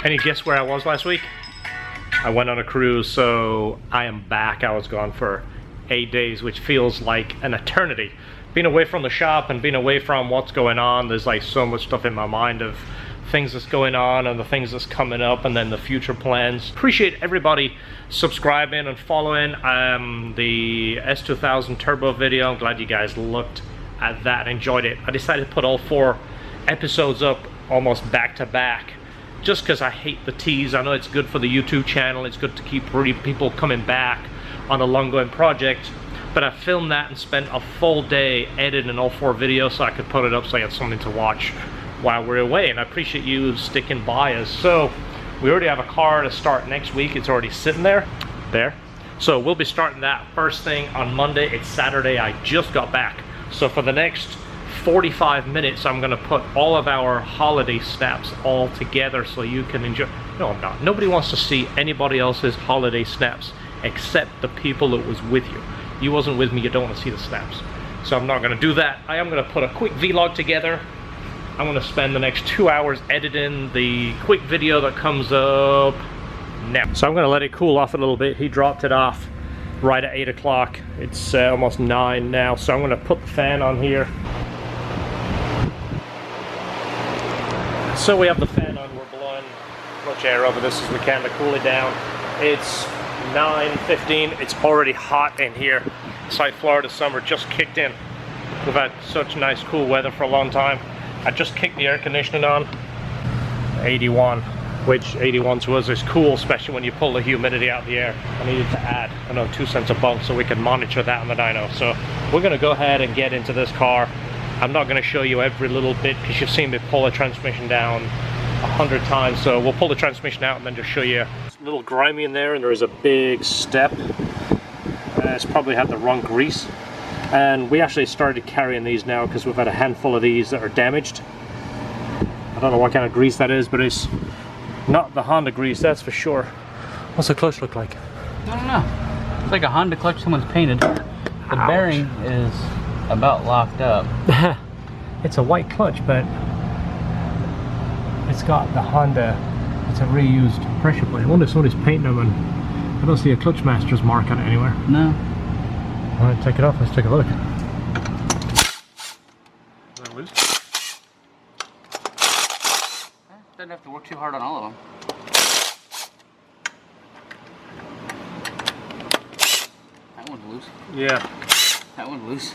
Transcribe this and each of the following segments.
Any guess where I was last week? I went on a cruise, so I am back. I was gone for 8 days, which feels like an eternity. Being away from the shop and being away from what's going on, there's like so much stuff in my mind of things that's going on and the things that's coming up and then the future plans. Appreciate everybody subscribing and following the S2000 Turbo video. I'm glad you guys looked at that and enjoyed it. I decided to put all 4 episodes up almost back to back, just because I hate the tease. I know it's good for the YouTube channel, it's good to keep people coming back on a long-going project, but I filmed that and spent a full day editing all 4 videos so I could put it up so I had something to watch while we're away, and I appreciate you sticking by us. So we already have a car to start next week. It's already sitting there. So we'll be starting that first thing on Monday. It's Saturday. I just got back. So for the next 45 minutes, I'm gonna put all of our holiday snaps all together so you can enjoy. No, I'm not. Nobody wants to see anybody else's holiday snaps except the people that was with you. You wasn't with me, you don't want to see the snaps. So I'm not gonna do that. I am gonna put a quick vlog together. I'm gonna spend the next 2 hours editing the quick video that comes up now. So I'm gonna let it cool off a little bit. He dropped it off right at 8 o'clock. It's almost 9 now, so I'm gonna put the fan on here. So we have the fan on, we're blowing as much air over this as we can to cool it down. It's 9:15, it's already hot in here. It's like Florida summer just kicked in. We've had such nice cool weather for a long time. I just kicked the air conditioning on, 81, which 81 to us is cool, especially when you pull the humidity out of the air. I needed to add, 2 cents a bump so we can monitor that on the dyno. So we're gonna go ahead and get into this car. I'm not going to show you every little bit because you've seen me pull the transmission down 100 times, so we'll pull the transmission out and then just show you. It's a little grimy in there and there is a big step. It's probably had the wrong grease, and we actually started carrying these now because we've had a handful of these that are damaged. I don't know what kind of grease that is, but it's not the Honda grease, that's for sure. What's the clutch look like? I don't know. It's like a Honda clutch someone's painted. The Ouch. bearing is about locked up. It's a white clutch, but it's got the Honda. It's a reused pressure plate. I wonder if somebody's painting them, and I don't see a Clutch Masters mark on it anywhere. No. Alright, take it off. Let's take a look. Doesn't have to work too hard on all of them. That one's loose. Yeah. That one's loose.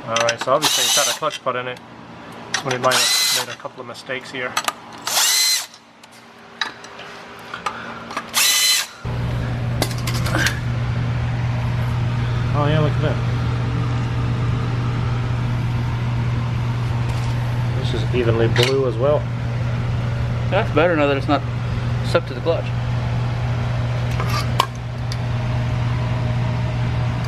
Alright, so obviously it's had a clutch put in it. Somebody might have made a couple of mistakes here. Oh yeah, look at that. This is evenly blue as well. That's better now that it's not stuck to the clutch.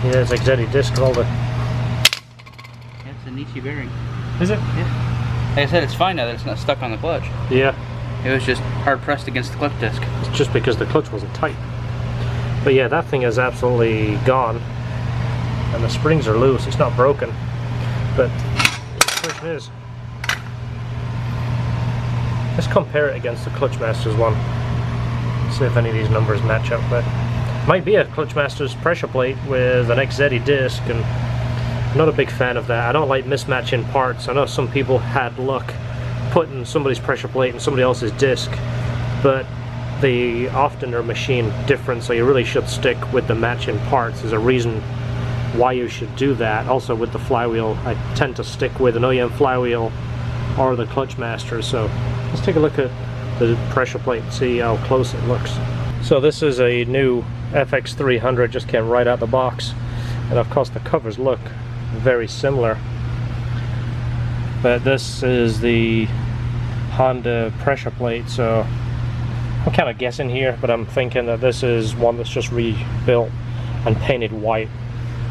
Yeah, it's Exetti disc all the... Yeah, it's a Nietzsche bearing. Is it? Yeah. Like I said, it's fine now that it's not stuck on the clutch. Yeah. It was just hard pressed against the clutch disc. It's just because the clutch wasn't tight. But yeah, that thing is absolutely gone. And the springs are loose. It's not broken. But the question is, let's compare it against the Clutch Masters one. See if any of these numbers match up. But might be a Clutch Masters pressure plate with an Exetti disc, and I'm not a big fan of that. I don't like mismatching parts. I know some people had luck putting somebody's pressure plate in somebody else's disc, but they often are machine different, so you really should stick with the matching parts. There's a reason why you should do that. Also with the flywheel, I tend to stick with an OEM flywheel or the Clutch Masters. So let's take a look at the pressure plate and see how close it looks. So this is a new FX300, just came right out the box, and of course the covers look very similar, but this is the Honda pressure plate, so I'm kind of guessing here, but I'm thinking that this is one that's just rebuilt and painted white.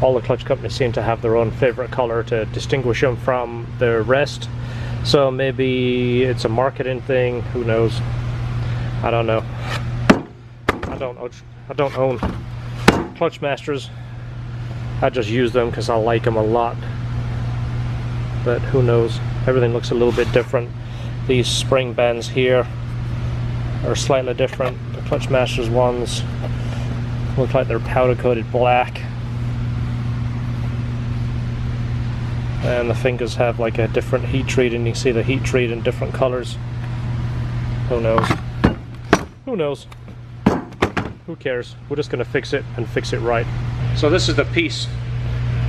All the clutch companies seem to have their own favorite color to distinguish them from the rest, so maybe it's a marketing thing, who knows. I don't know. I don't own Clutch Masters. I just use them because I like them a lot, but who knows. Everything looks a little bit different. These spring bands here are slightly different. The Clutch Masters ones look like they're powder coated black. And the fingers have like a different heat treat, and you see the heat treat in different colors. Who knows? Who knows? Who cares? We're just going to fix it and fix it right. So this is the piece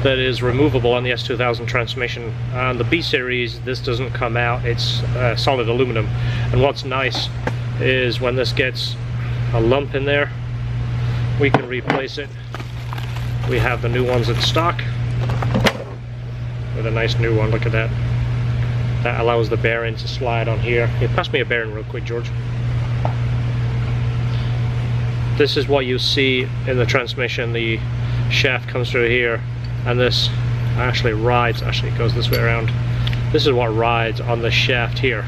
that is removable on the S2000 transmission. On the B series, this doesn't come out. It's solid aluminum. And what's nice is when this gets a lump in there, we can replace it. We have the new ones in stock with a nice new one. Look at that. That allows the bearing to slide on here. Here, pass me a bearing real quick, George. This is what you see in the transmission. The shaft comes through here, and this actually rides, actually it goes this way around. This is what rides on the shaft here.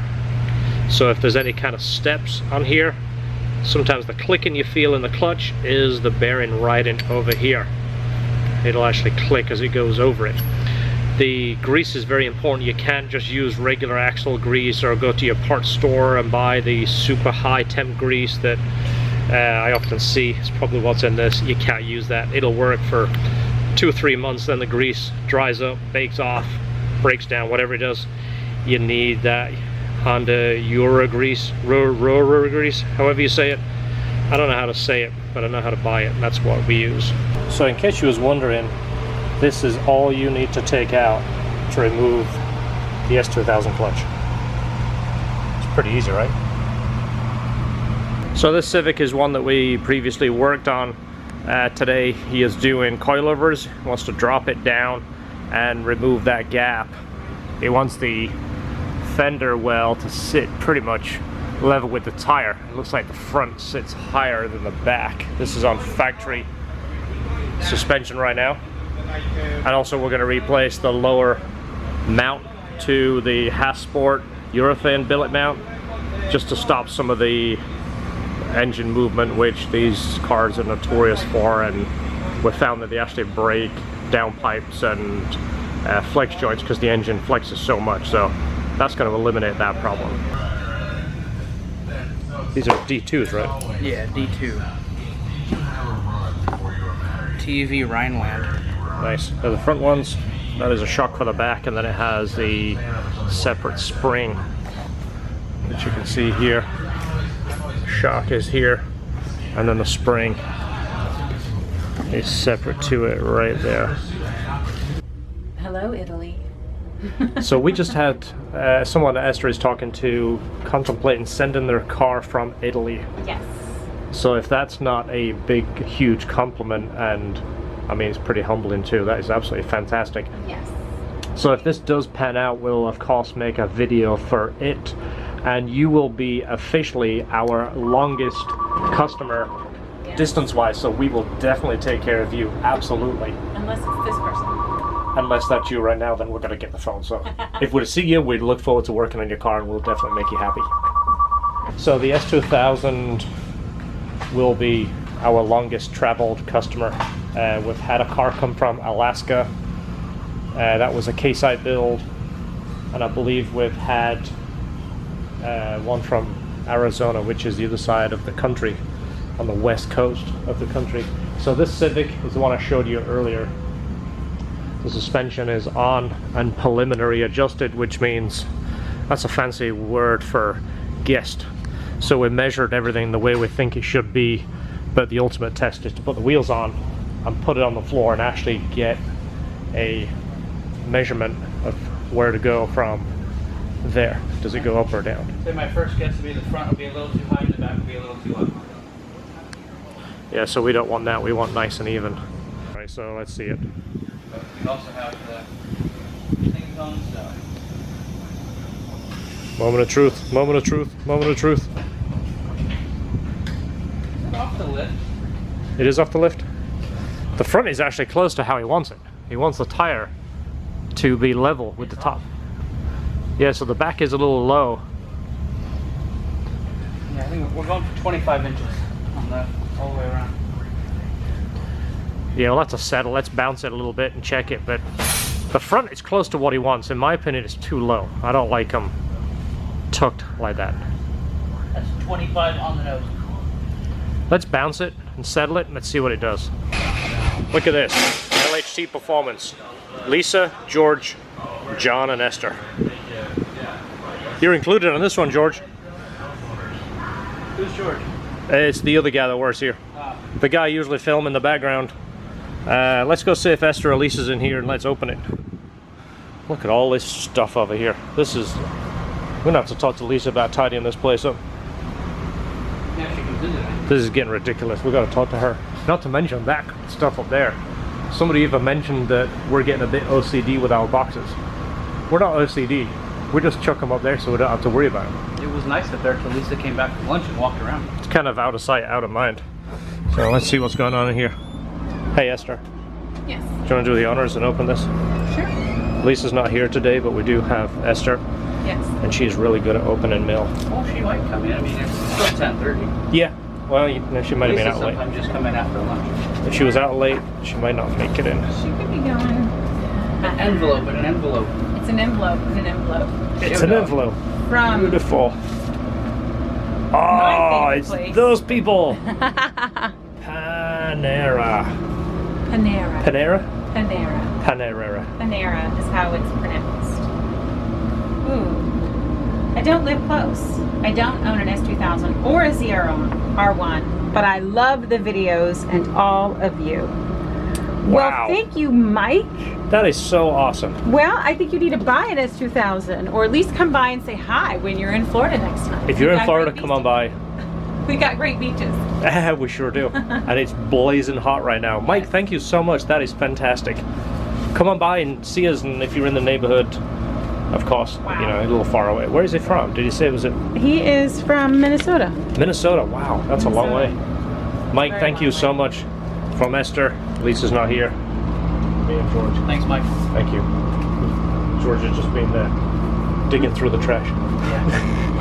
So if there's any kind of steps on here, sometimes the clicking you feel in the clutch is the bearing riding over here. It'll actually click as it goes over it. The grease is very important. You can't just use regular axle grease or go to your parts store and buy the super high temp grease that I often see. It's probably what's in this. You can't use that. It'll work for 2 or 3 months, then the grease dries up, bakes off, breaks down, whatever it does. You need that Honda Euro grease, grease, however you say it. I don't know how to say it, but I know how to buy it, and that's what we use. So in case you was wondering, this is all you need to take out to remove the S2000 clutch. It's pretty easy, right? So this Civic is one that we previously worked on. Today he is doing coilovers. He wants to drop it down and remove that gap. He wants the fender well to sit pretty much level with the tire. It looks like the front sits higher than the back. This is on factory suspension right now. And also we're going to replace the lower mount to the Hasport urethane billet mount, just to stop some of the engine movement, which these cars are notorious for, and we found that they actually break downpipes and flex joints because the engine flexes so much. So that's going to eliminate that problem. These are D2s, right? Yeah, D2. TV Rhineland. Nice. They're the front ones. That is a shock for the back, and then it has the separate spring, which you can see here. Shock is here, and then the spring is separate to it right there. Hello, Italy. So we just had someone that Esther is talking to contemplating sending their car from Italy. Yes. So if that's not a big, huge compliment, and I mean it's pretty humbling too, that is absolutely fantastic. Yes. So if this does pan out, we'll of course make a video for it, and you will be officially our longest customer, Yes. distance-wise, so we will definitely take care of you, absolutely. Unless it's this person. Unless that's you right now, then we're gonna get the phone. So if we're to see you, we'd look forward to working on your car, and we'll definitely make you happy. So the S2000 will be our longest traveled customer. We've had a car come from Alaska. That was a K-site build, and I believe we've had one from Arizona, which is the other side of the country, on the west coast of the country. So this Civic is the one I showed you earlier. The suspension is on and preliminary adjusted, which means that's a fancy word for guessed. So we measured everything the way we think it should be, but the ultimate test is to put the wheels on and put it on the floor and actually get a measurement of where to go from there. Does it go up or down? Say my first guess would be the front would be a little too high and the back would be a little too low. Yeah, so we don't want that. We want nice and even. All right, so let's see it. We also have the things on stuff. Moment of truth, moment of truth, moment of truth. Is it off the lift? It is off the lift. The front is actually close to how he wants it. He wants the tire to be level with the top. Yeah, so the back is a little low. Yeah, I think we're going for 25 inches on the all the way around. Yeah, well, that's a settle. Let's bounce it a little bit and check it. But the front is close to what he wants. In my opinion, it's too low. I don't like him tucked like that. That's 25 on the nose. Let's bounce it and settle it and let's see what it does. Look at this, LHT performance. Lisa, George, John, and Esther. You're included on this one, George. Who's George? It's the other guy that works here. The guy usually film in the background. Let's go see if Esther or Lisa's in here and let's open it. Look at all this stuff over here. This is... We're gonna have to talk to Lisa about tidying this place up. Yeah, she comes in today. This is getting ridiculous. We gotta talk to her. Not to mention that stuff up there. Somebody even mentioned that we're getting a bit OCD with our boxes. We're not OCD. We just chuck them up there so we don't have to worry about them. It was nice up there till Lisa came back from lunch and walked around. It's kind of out of sight, out of mind. So let's see what's going on in here. Hey Esther, Yes. do you want to do the honors and open this? Sure. Lisa's not here today, but we do have Esther, Yes. and she's really good at opening mail. Well, she might come in. I mean, it's still 10:30. Yeah, well, you know, she might have been Lisa out late. sometimes just come in after lunch. If she was out late, she might not make it in. She could be going. An envelope and an envelope. It's an envelope and an envelope. It's an envelope. From Beautiful. Oh, favorite it's place. those people. Panera. Panera. Panera? Panera. Panera. Panera is how it's pronounced. Ooh. I don't live close. I don't own an S2000 or a ZR1, but I love the videos and all of you. Wow. Well, thank you, Mike. That is so awesome. Well, I think you need to buy an S2000 or at least come by and say hi when you're in Florida next time. If you're We've in got Florida, great come on by. We got great beaches. We sure do. And it's blazing hot right now. Mike, thank you so much. That is fantastic. Come on by and see us, and if you're in the neighborhood, of course, Wow. you know, a little far away. Where is he from? Did he say was it He is from Minnesota. Minnesota? Wow, that's a long way. Mike, Very thank you long so way. much. From Esther. Lisa's not here. Me and George. Thanks, Mike. Thank you. George has just been digging through the trash. Yeah.